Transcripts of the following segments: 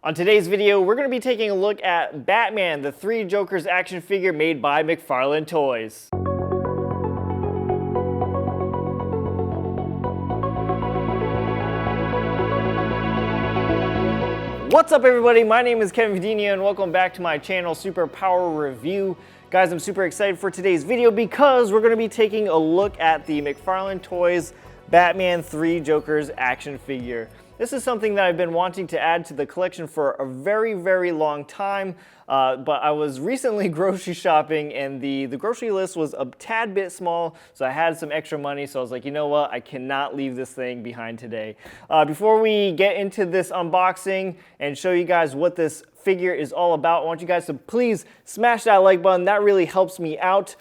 On today's video, we're going to be taking a look at Batman, the Three Jokers action figure made by McFarlane Toys. What's up everybody, my name is Kevin Vidinha and welcome back to my channel Superpower Review. Guys, I'm super excited for today's video because we're going to be taking a look at the McFarlane Toys Batman Three Jokers action figure. This is something that I've been wanting to add to the collection for a very long time, but I was recently grocery shopping and the grocery list was a tad bit small, so I had some extra money, so I was like, you know what, I cannot leave this thing behind today. Before we get into this unboxing and show you guys what this figure is all about, I want you guys to please smash that like button. That really helps me out.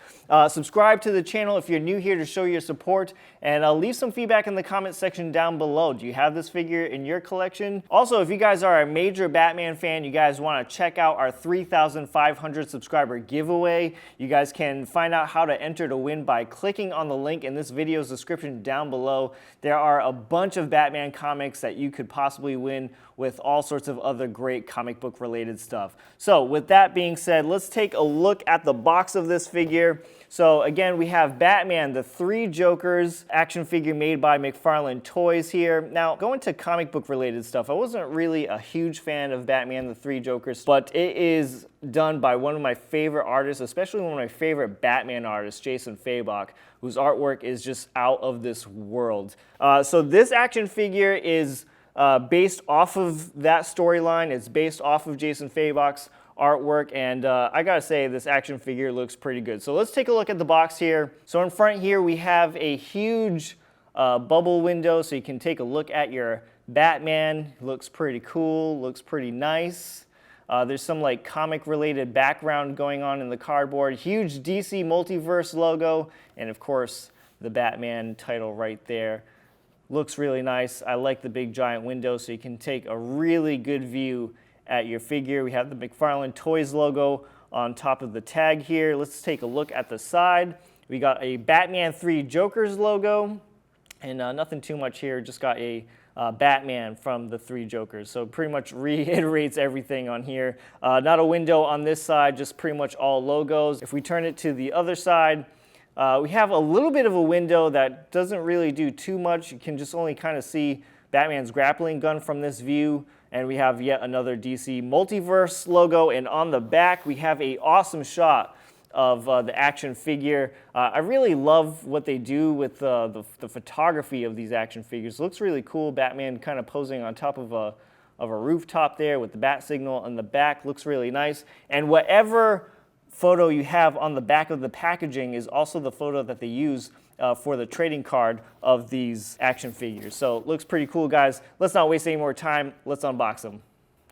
Subscribe to the channel if you're new here to show your support, and leave some feedback in the comment section down below. Do you have this figure in your collection? Also, if you guys are a major Batman fan, you guys want to check out our 3,500 subscriber giveaway. You guys can find out how to enter to win by clicking on the link in this video's description down below. There are a bunch of Batman comics that you could possibly win with all sorts of other great comic book related stuff. So with that being said, let's take a look at the box of this figure. So again, we have Batman, the Three Jokers action figure made by McFarlane Toys here. Now, going to comic book related stuff, I wasn't really a huge fan of Batman, the Three Jokers, but it is done by one of my favorite artists, especially one of my favorite Batman artists, Jason Fabok, whose artwork is just out of this world. So this action figure is based off of that storyline. It's based off of Jason Fabok's artwork, and I gotta say, this action figure looks pretty good. So let's take a look at the box here. So in front here we have a huge bubble window, so you can take a look at your Batman. Looks pretty cool, looks pretty nice. There's some like comic related background going on in the cardboard. Huge DC Multiverse logo, and of course the Batman title right there. Looks really nice. I like the big giant window so you can take a really good view at your figure. We have the McFarlane Toys logo on top of the tag here. Let's take a look at the side. We got a Batman Three Jokers logo, and nothing too much here, just got a Batman from the Three Jokers. So pretty much reiterates everything on here. Not a window on this side, just pretty much all logos. If we turn it to the other side, we have a little bit of a window that doesn't really do too much. You can just only kind of see Batman's grappling gun from this view. And we have yet another DC Multiverse logo. And on the back, we have an awesome shot of the action figure. I really love what they do with the photography of these action figures. It looks really cool. Batman kind of posing on top of a rooftop there with the bat signal on the back. Looks really nice. And whatever photo you have on the back of the packaging is also the photo that they use for the trading card of these action figures. So it looks pretty cool, guys. Let's not waste any more time. Let's unbox them.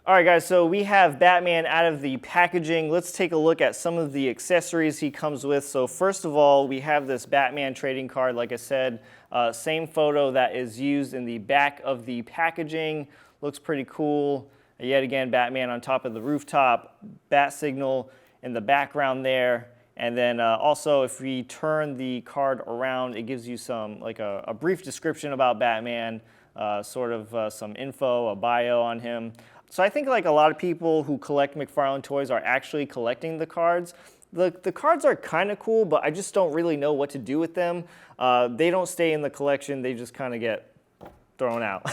All right, guys, so we have Batman out of the packaging. Let's take a look at some of the accessories he comes with. So first of all, we have this Batman trading card. Like I said, same photo that is used in the back of the packaging. Looks pretty cool. Yet again, Batman on top of the rooftop, bat signal in the background there. And then also, if we turn the card around, it gives you some, like a brief description about Batman, sort of some info, a bio on him. So I think like a lot of people who collect McFarlane Toys are actually collecting the cards. The cards are kind of cool, but I just don't really know what to do with them. They don't stay in the collection, they just kind of get thrown out.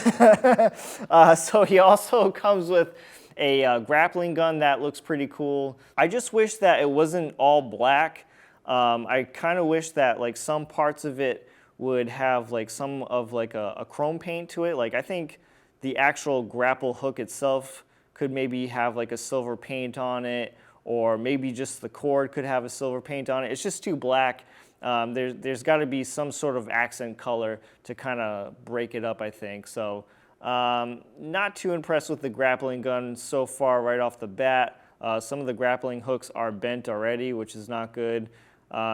So he also comes with a grappling gun that looks pretty cool. I just wish that it wasn't all black. I kind of wish that like some parts of it would have like some of like a chrome paint to it. Like I think the actual grapple hook itself could maybe have like a silver paint on it, or maybe just the cord could have a silver paint on it. It's just too black. There's got to be some sort of accent color to kind of break it up, I think. So not too impressed with the grappling gun so far right off the bat. Some of the grappling hooks are bent already, which is not good.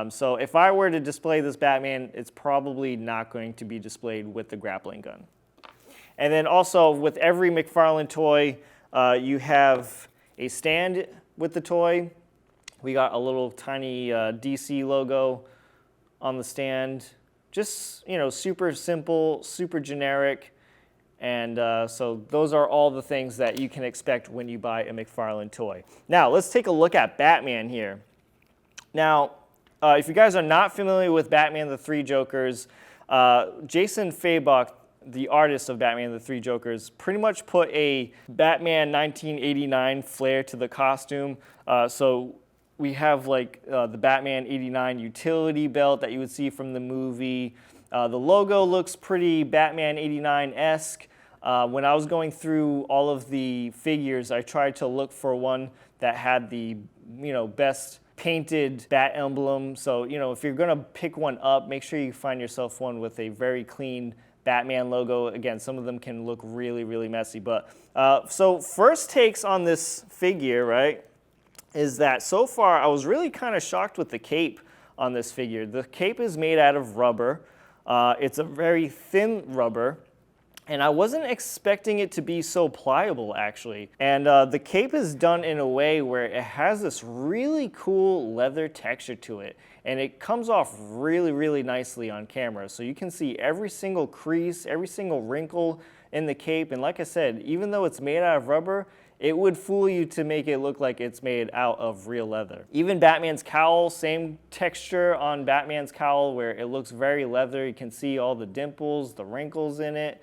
So if I were to display this Batman, it's probably not going to be displayed with the grappling gun. And then also with every McFarlane toy, you have a stand with the toy. We got a little tiny DC logo on the stand. Just, you know, super simple, super generic. And so those are all the things that you can expect when you buy a McFarlane toy. Now, let's take a look at Batman here. Now, if you guys are not familiar with Batman the Three Jokers, Jason Fabok, the artist of Batman the Three Jokers, pretty much put a Batman 1989 flair to the costume. So we have like the Batman 89 utility belt that you would see from the movie. The logo looks pretty Batman 89-esque. When I was going through all of the figures, I tried to look for one that had the, best painted bat emblem. So, if you're gonna pick one up, make sure you find yourself one with a very clean Batman logo. Again, some of them can look really, really messy. But so first takes on this figure, right, is that so far I was really kind of shocked with the cape on this figure. The cape is made out of rubber. It's a very thin rubber. And I wasn't expecting it to be so pliable, actually. And the cape is done in a way where it has this really cool leather texture to it. And it comes off really, really nicely on camera. So you can see every single crease, every single wrinkle in the cape. And like I said, even though it's made out of rubber, it would fool you to make it look like it's made out of real leather. Even Batman's cowl, same texture on Batman's cowl where it looks very leather. You can see all the dimples, the wrinkles in it.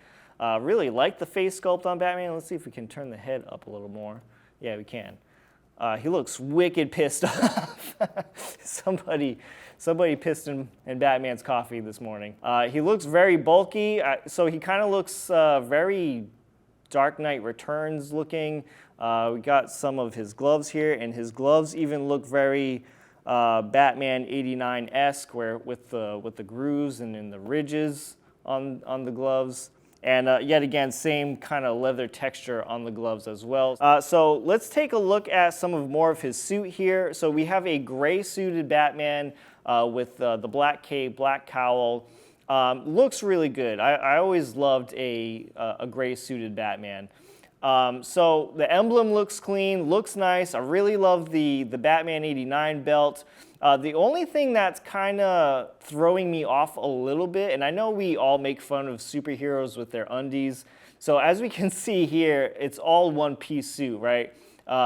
Really like the face sculpt on Batman. Let's see if we can turn the head up a little more. Yeah, we can. He looks wicked pissed off. Somebody pissed in Batman's coffee this morning. He looks very bulky, so he kind of looks very Dark Knight Returns looking. We got some of his gloves here, and his gloves even look very Batman 89-esque, where with the grooves and in the ridges on the gloves. And yet again, same kind of leather texture on the gloves as well. So let's take a look at more of his suit here. So we have a gray suited Batman with the black cape, black cowl. Looks really good. I always loved a gray suited Batman. So the emblem looks clean, looks nice. I really love the Batman 89 belt. The only thing that's kind of throwing me off a little bit, and I know we all make fun of superheroes with their undies. So as we can see here, it's all one-piece suit, right?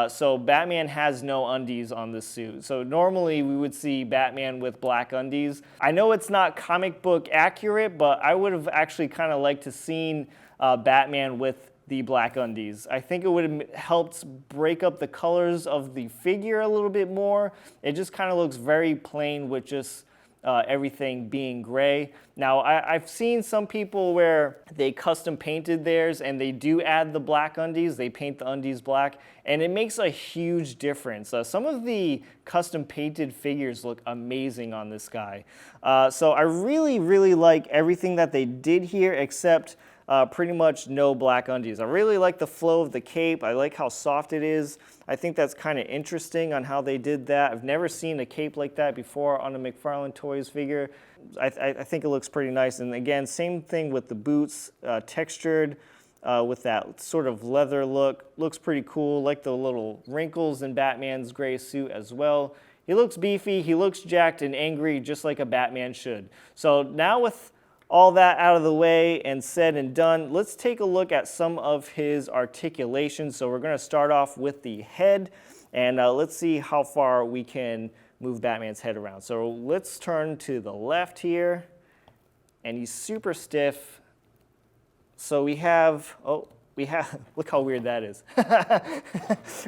So Batman has no undies on this suit. So normally we would see Batman with black undies. I know it's not comic book accurate, but I would have actually kind of liked to seen Batman with the black undies. I think it would have helped break up the colors of the figure a little bit more. It just kind of looks very plain with just everything being gray. Now, I've seen some people where they custom painted theirs and they do add the black undies. They paint the undies black, and it makes a huge difference. Some of the custom painted figures look amazing on this guy. So I really, really like everything that they did here except pretty much no black undies. I really like the flow of the cape. I like how soft it is. I think that's kind of interesting on how they did that. I've never seen a cape like that before on a McFarlane Toys figure. I think it looks pretty nice. And again, same thing with the boots, textured with that sort of leather look. Looks pretty cool. Like the little wrinkles in Batman's gray suit as well. He looks beefy. He looks jacked and angry just like a Batman should. So now with all that out of the way and said and done, let's take a look at some of his articulation. So we're going to start off with the head, and let's see how far we can move Batman's head around. So let's turn to the left here, and he's super stiff. So we have, look how weird that is.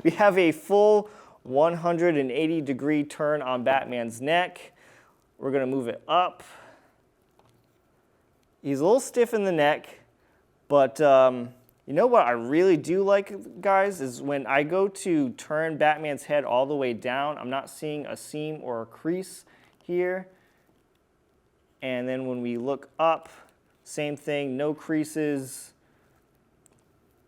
We have a full 180-degree turn on Batman's neck. We're going to move it up. He's a little stiff in the neck, but you know what I really do like, guys, is when I go to turn Batman's head all the way down, I'm not seeing a seam or a crease here. And then when we look up, same thing, no creases.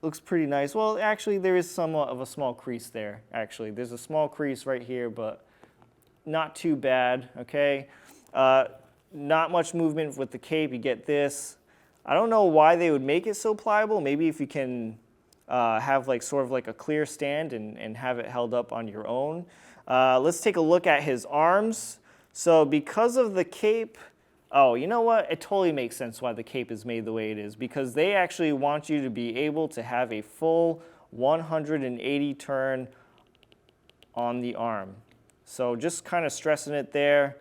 Looks pretty nice. Well, actually, there is somewhat of a small crease there, actually. There's a small crease right here, but not too bad, okay? Not much movement with the cape. You get this. I don't know why they would make it so pliable. Maybe if you can have like sort of like a clear stand and have it held up on your own. Let's take a look at his arms. So because of the cape, Oh, you know what? It totally makes sense why the cape is made the way it is, because they actually want you to be able to have a full 180 turn on the arm. So just kind of stressing it there.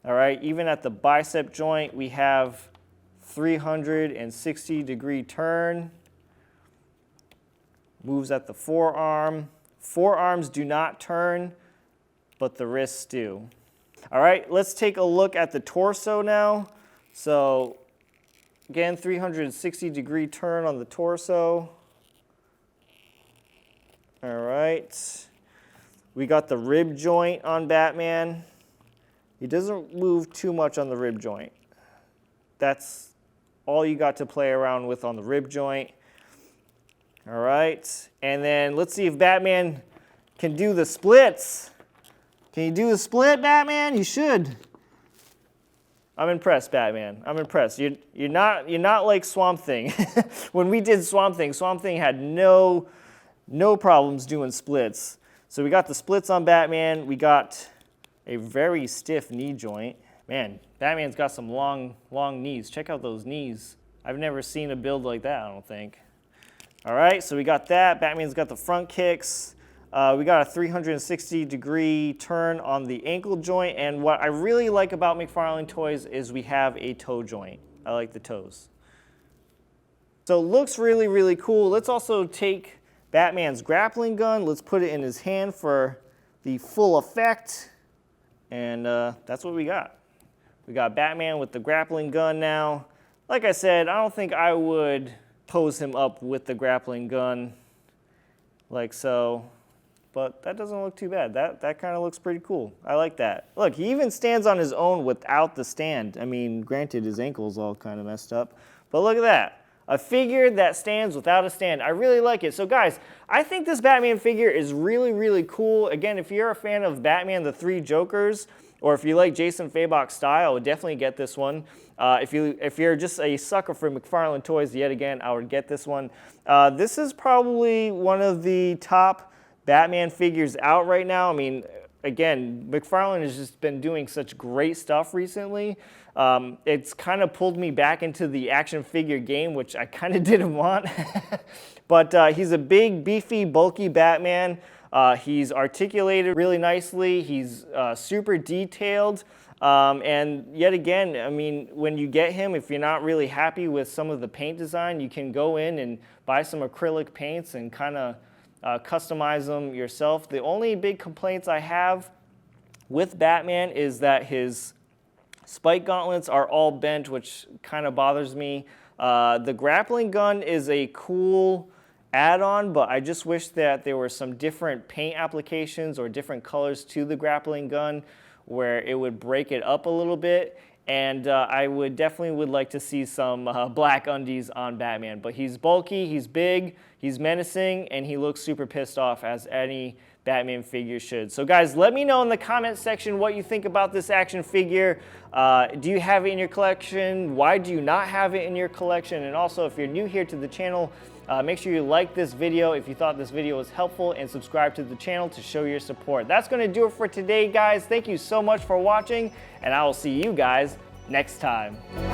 All right, even at the bicep joint, we have 360-degree turn. Moves at the forearm. Forearms do not turn, but the wrists do. All right, let's take a look at the torso now. So again, 360-degree turn on the torso. All right. We got the rib joint on Batman. He doesn't move too much on the rib joint. That's all you got to play around with on the rib joint. All right, and then let's see if Batman can do the splits. Can you do the split, Batman? You should. I'm impressed, Batman. I'm impressed. You're not like Swamp Thing. When we did Swamp Thing had no problems doing splits. So we got the splits on Batman. We got a very stiff knee joint. Man, Batman's got some long knees. Check out those knees. I've never seen a build like that, I don't think. All right, so we got that. Batman's got the front kicks. We got a 360-degree turn on the ankle joint. And what I really like about McFarlane toys is we have a toe joint. I like the toes. So it looks really, really cool. Let's also take Batman's grappling gun. Let's put it in his hand for the full effect. And that's what we got. We got Batman with the grappling gun now. Like I said, I don't think I would pose him up with the grappling gun like so, but that doesn't look too bad. That kind of looks pretty cool. I like that. Look, he even stands on his own without the stand. I mean, granted, his ankle's all kind of messed up, but look at that. A figure that stands without a stand. I really like it. So guys, I think this Batman figure is really, really cool. Again, if you're a fan of Batman, the Three Jokers, or if you like Jason Fabok's style, I would definitely get this one. If you're just a sucker for McFarlane toys, yet again, I would get this one. This is probably one of the top Batman figures out right now. I mean, again, McFarlane has just been doing such great stuff recently. It's kind of pulled me back into the action figure game, which I kind of didn't want. But he's a big, beefy, bulky Batman. He's articulated really nicely. He's super detailed. And yet again, I mean, when you get him, if you're not really happy with some of the paint design, you can go in and buy some acrylic paints and kind of customize them yourself. The only big complaints I have with Batman is that his spike gauntlets are all bent, which kind of bothers me. The grappling gun is a cool add-on, but I just wish that there were some different paint applications or different colors to the grappling gun where it would break it up a little bit. And I would definitely like to see some black undies on Batman. But he's bulky, he's big, he's menacing, and he looks super pissed off, as any Batman figure should. So guys, let me know in the comment section what you think about this action figure. Do you have it in your collection? Why do you not have it in your collection? And also, if you're new here to the channel, make sure you like this video if you thought this video was helpful, and subscribe to the channel to show your support. That's going to do it for today, guys. Thank you so much for watching, and I will see you guys next time.